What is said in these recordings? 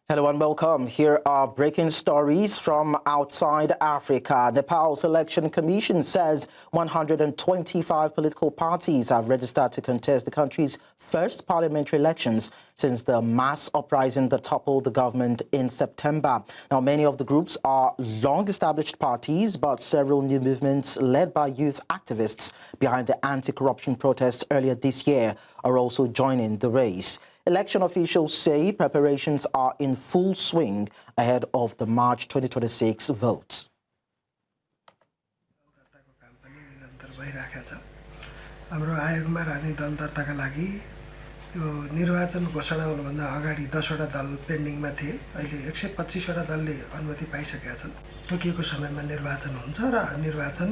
Hello and welcome. Here are breaking stories from outside Africa. Nepal's election commission says 125 political parties have registered to contest the country's first parliamentary elections since the mass uprising that toppled the government in September. Now, many of the groups are long-established parties, but several new movements led by youth activists behind the anti-corruption protests earlier this year are also joining the race. Election officials say preparations are in full swing ahead of the March 2026 vote. हाम्रो आयोगमा राजनीतिक दल दर्ताका लागि यो निर्वाचन घोषणा हुनुभन्दा अगाडि 10 वटा दल पेन्डिङमा थिए। अहिले 125 वटा दलले अनुमति पाइसकेका छन्। तोकिएको समयमा निर्वाचन हुन्छ र निर्वाचन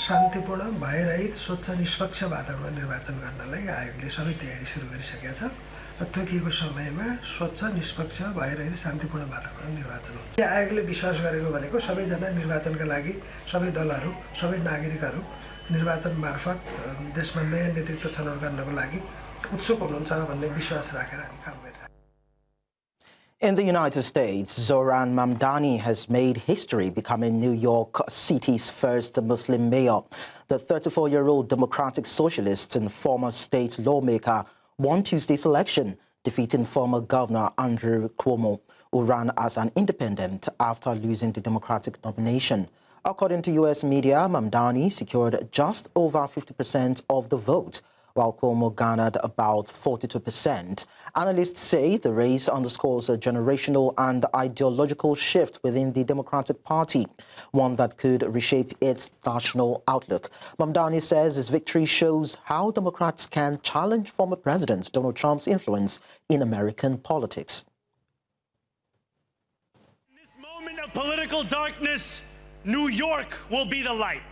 शान्तिपूर्ण भयरहित स्वच्छ निष्पक्ष वातावरणमा निर्वाचन गर्नलाई आयोगले सबै तयारी सुरु गरिसकेका छ। र तोकिएको समयमा स्वच्छ निष्पक्ष भयरहित शान्तिपूर्ण वातावरणमा निर्वाचन हुन्छ। आयोगले विश्वास गरेको भनेको सबैजना निर्वाचनका लागि सबै दलहरू सबै नागरिकहरू निर्वाचन मार्फत देशमा नयाँ नेतृत्व छनौट गर्नको लागि उत्सुक हुनुहुन्छ भन्ने विश्वास राखेर हामी काम गरिरहेका छौं। In the United States, Zohran Mamdani has made history becoming New York City's first Muslim mayor. The 34-year-old Democratic Socialist and former state lawmaker won Tuesday's election, defeating former Governor Andrew Cuomo, who ran as an independent after losing the Democratic nomination. According to U.S. media, Mamdani secured just over 50% of the vote, while Cuomo garnered about 42%. Analysts say the race underscores a generational and ideological shift within the Democratic Party, one that could reshape its national outlook. Mamdani says his victory shows how Democrats can challenge former President Donald Trump's influence in American politics. In this moment of political darkness, New York will be the light.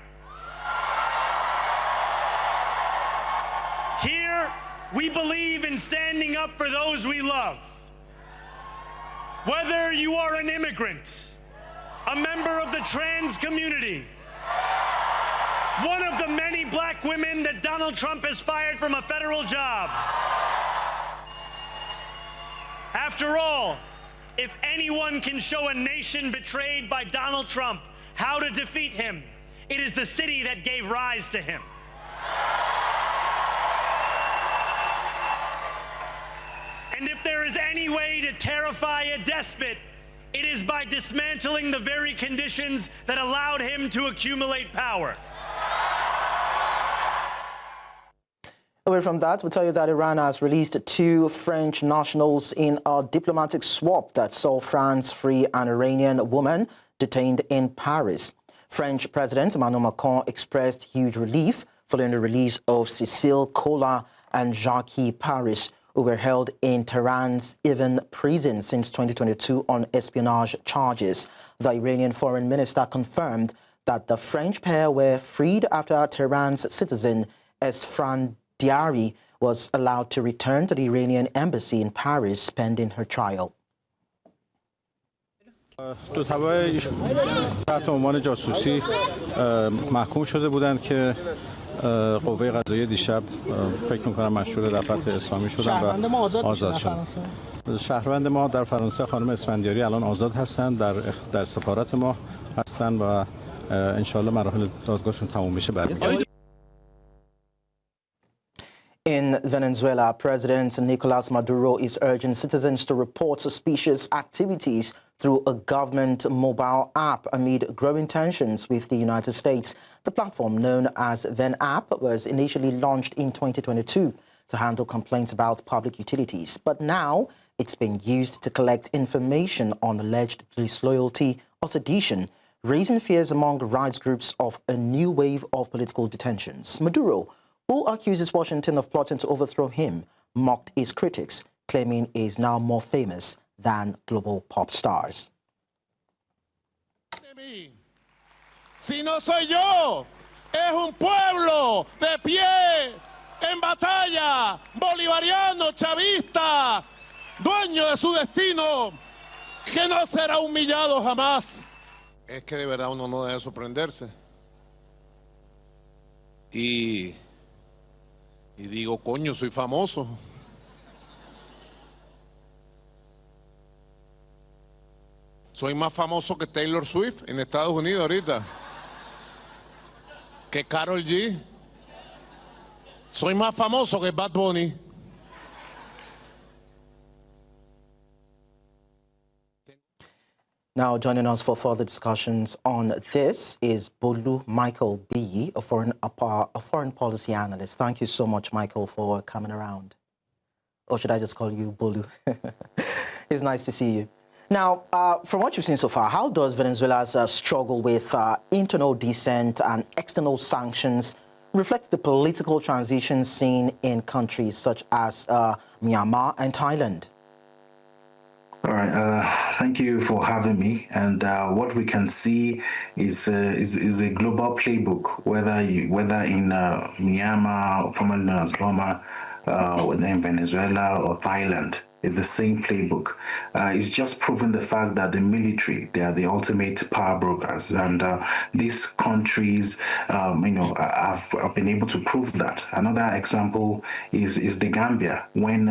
Here, we believe in standing up for those we love. Whether you are an immigrant, a member of the trans community, one of the many black women that Donald Trump has fired from a federal job. After all, if anyone can show a nation betrayed by Donald Trump how to defeat him, it is the city that gave rise to him. And if there is any way to terrify a despot, it is by dismantling the very conditions that allowed him to accumulate power. Away from that, we'll tell you that Iran has released 2 French nationals in a diplomatic swap that saw France free an Iranian woman detained in Paris. French President Emmanuel Macron expressed huge relief following the release of Cécile Cola and Jacques Paris, who were held in Tehran's Evin prison since 2022 on espionage charges. The Iranian foreign minister confirmed that the French pair were freed after Tehran's citizen Esfran Diari was allowed to return to the Iranian embassy in Paris pending her trial. دو تبع تحت عنوان جاسوسی محکوم شده بودند که قوه قضاییه دیشب فکر می‌کنم مشهور دفعات اسلامی شدن و آزاد شدن. شهروند ما در فرانسه خانم اسفندیاری الان آزاد هستند، در سفارت ما هستند و ان شاءالله مراحل دادگاهشون تموم بشه بعد. In Venezuela, President Nicolás Maduro is urging citizens to report suspicious activities through a government mobile app amid growing tensions with the United States. The platform, known as VenApp, was initially launched in 2022 to handle complaints about public utilities, but now it's being used to collect information on alleged disloyalty or sedition, raising fears among rights groups of a new wave of political detentions. Maduro, who accuses Washington of plotting to overthrow him, mocked his critics, claiming he is now more famous than global pop stars. Si no soy yo, es un pueblo de pie, en batalla, bolivariano, chavista, dueño de su destino, que no será humillado jamás. Es que de verdad uno no debe sorprenderse. Y digo, coño, soy famoso. Soy más famoso que Taylor Swift en Estados Unidos ahorita. Que Karol G. Soy más famoso que Bad Bunny. Now, joining us for further discussions on this is Bolu Michael-Biyi, a foreign policy analyst. Thank you so much, Michael, for coming around. Or should I just call you Bolu? It's nice to see you. Now, from what you've seen so far, how does Venezuela's struggle with internal dissent and external sanctions reflect the political transition seen in countries such as Myanmar and Thailand? All right, thank you for having me. And what we can see is a global playbook, whether in Myanmar, formerly known as Burma, whether in Venezuela or Thailand. It's the same playbook. It's just proving the fact that the military, they are the ultimate power brokers, and these countries, have been able to prove that. Another example is the Gambia, when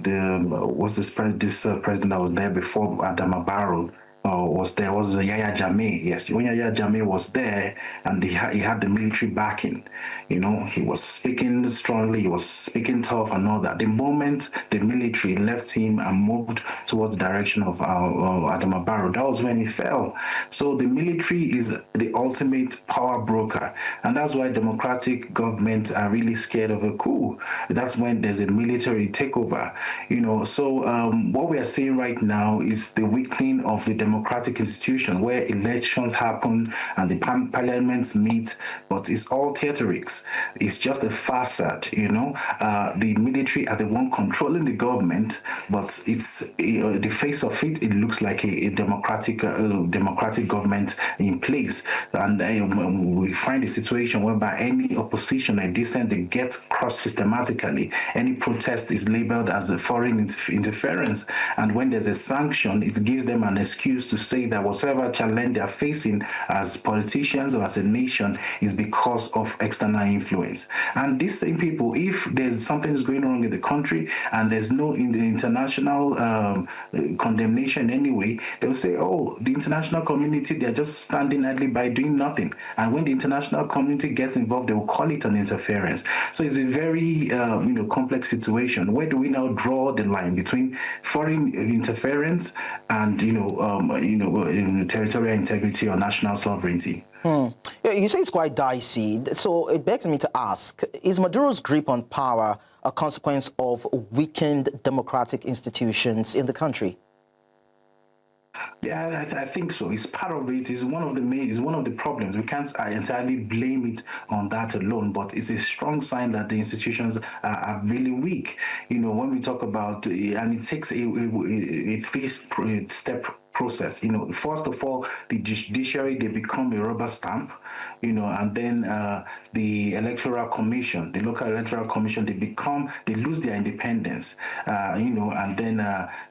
this president that was there before Adama Barrow was Yahya Jammeh. Yes, when Yahya Jammeh was there, and he had the military backing. He was speaking strongly, he was speaking tough and all that. The moment the military left him and moved towards the direction of Adama Barrow, that was when he fell. So the military is the ultimate power broker, and that's why democratic governments are really scared of a coup. That's when there's a military takeover. So what we are seeing right now is the weakening of the democratic institution, where elections happen and the parliaments meet, but it's all theatrics. It's just a facade. The military are the one controlling the government, but it's the face of it. It looks like a democratic government in place, and we find a situation whereby any opposition or dissent, they get crossed systematically. Any protest is labeled as a foreign interference, and when there's a sanction, it gives them an excuse to say that whatever challenge they're facing as politicians or as a nation is because of external influence. And these same people, if there's something is going wrong in the country and there's no international condemnation anyway, they'll say, oh, the international community, they're just standing idly by doing nothing. And when the international community gets involved, they will call it an interference. So it's a very complex situation. Where do we now draw the line between foreign interference and territorial integrity or national sovereignty? You say it's quite dicey, so it begs me to ask, is Maduro's grip on power a consequence of weakened democratic institutions in the country? Yeah, I think so. It's part of it. It's one of the problems. We can't entirely blame it on that alone, but it's a strong sign that the institutions are really weak. When we talk about, and it takes a three-step process. First of all, the judiciary, they become a rubber stamp, and then the electoral commission, the local electoral commission, they lose their independence, and then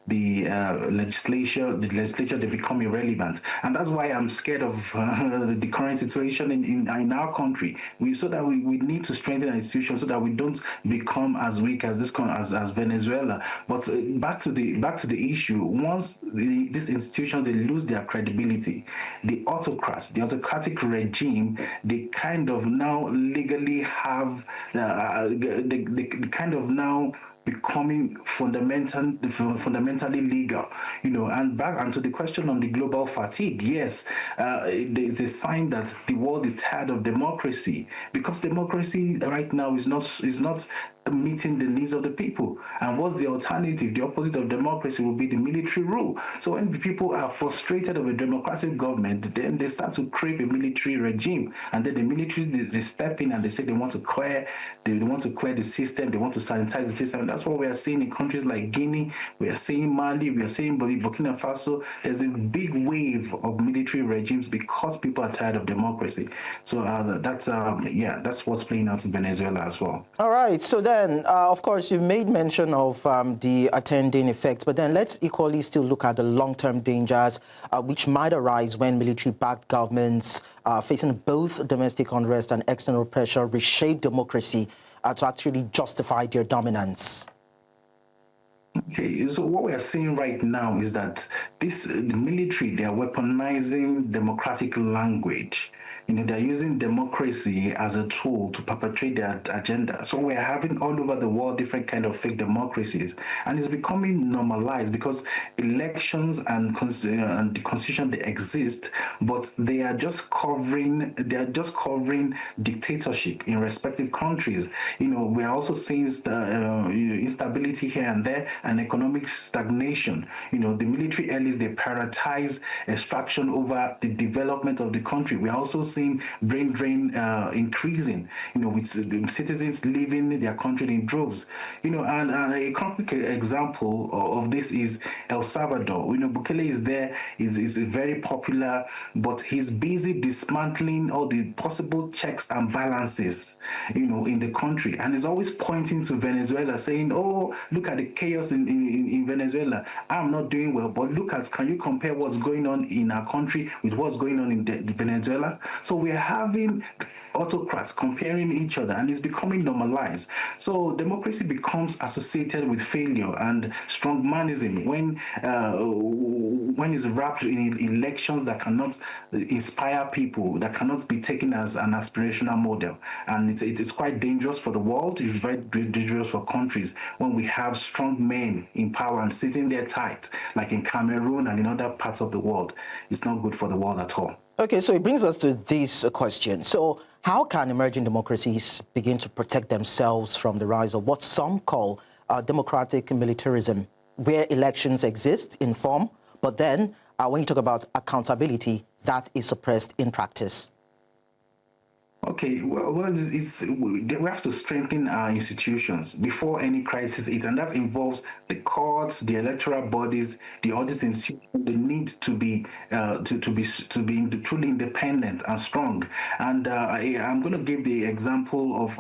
the legislature, they become irrelevant. And that's why I'm scared of the current situation in our country. We need to strengthen our institutions so that we don't become as weak as as Venezuela. But back to the issue. Once these institutions, they lose their credibility, the autocrats, the autocratic regime, they kind of now legally have they kind of now becoming fundamentally legal, and back onto the question on the global fatigue. Yes, it's a sign that the world is tired of democracy, because democracy right now is not meeting the needs of the people. And what's the alternative? The opposite of democracy will be the military rule. So when people are frustrated of a democratic government, then they start to crave a military regime, and then the military, they step in and they say they want to clear the system, they want to sanitize the system. And that's what we are seeing in countries like Guinea, we are seeing Mali, we are seeing Burkina Faso. There's a big wave of military regimes because people are tired of democracy. So that's what's playing out in Venezuela as well. All right. So then, of course, you made mention of the attending effects, but then let's equally still look at the long-term dangers which might arise when military-backed governments facing both domestic unrest and external pressure reshape democracy to actually justify their dominance. Okay, so what we are seeing right now is that the military, they are weaponizing democratic language. They're using democracy as a tool to perpetrate their agenda. So we're having all over the world different kind of fake democracies, and it's becoming normalized because elections and the constitution, they exist, but they are just covering dictatorship in respective countries. We are also seeing instability here and there and economic stagnation. The military elites, they prioritize extraction over the development of the country. We are also seeing brain drain increasing, with citizens leaving their country in droves. And a concrete example of this is El Salvador. Bukele is there, is very popular, but he's busy dismantling all the possible checks and balances, in the country. And he's always pointing to Venezuela, saying, oh, look at the chaos in Venezuela. I'm not doing well, but can you compare what's going on in our country with what's going on in Venezuela? So we're having autocrats comparing each other, and it's becoming normalized. So democracy becomes associated with failure and strongmanism when it's wrapped in elections that cannot inspire people, that cannot be taken as an aspirational model. And it is quite dangerous for the world. It's very dangerous for countries when we have strong men in power and sitting there tight, like in Cameroon and in other parts of the world. It's not good for the world at all. Okay, so it brings us to this question. So how can emerging democracies begin to protect themselves from the rise of what some call democratic militarism, where elections exist in form, but then when you talk about accountability, that is suppressed in practice? Okay, well, we have to strengthen our institutions before any crisis hits, and that involves the courts, the electoral bodies, the audit institutions. They need to be truly independent and strong. And I'm going to give the example of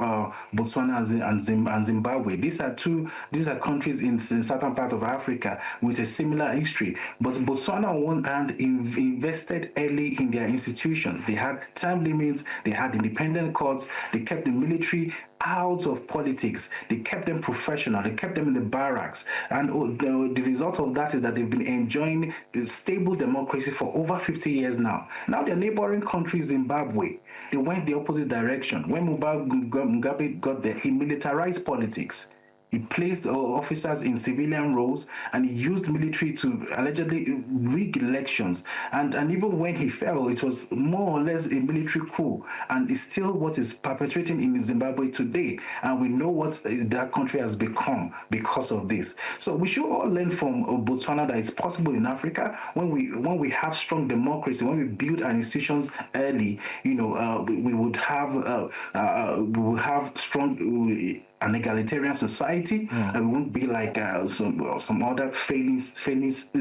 Botswana and Zimbabwe. These are countries in certain part of Africa with a similar history. But Botswana on one hand invested early in their institutions. They had time limits. They had independent courts. They kept the military out of politics. They kept them professional. They kept them in the barracks. And the result of that is that they've been enjoying a stable democracy for over 50 years now. Now their neighboring country, Zimbabwe, they went the opposite direction. When Mugabe got there, he militarized politics. He placed officers in civilian roles, and he used military to allegedly rig elections. And even when he fell, it was more or less a military coup. And it's still what is perpetrating in Zimbabwe today. And we know what that country has become because of this. So we should all learn from Botswana that it's possible in Africa when we have strong democracy, when we build our institutions early. We would have strong. An egalitarian society, and we won't be like some other failing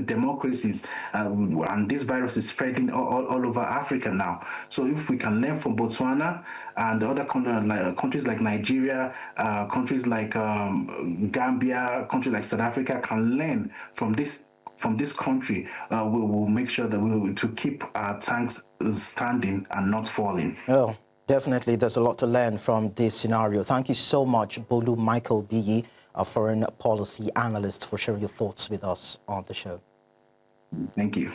democracies. And this virus is spreading all over Africa now. So if we can learn from Botswana and other countries like Nigeria, countries like Gambia, countries like South Africa can learn from this country, we will make sure that we will to keep our tanks standing and not falling. Oh. Definitely, there's a lot to learn from this scenario. Thank you so much, Bolu Michael-Biyi, a foreign policy analyst, for sharing your thoughts with us on the show. Thank you.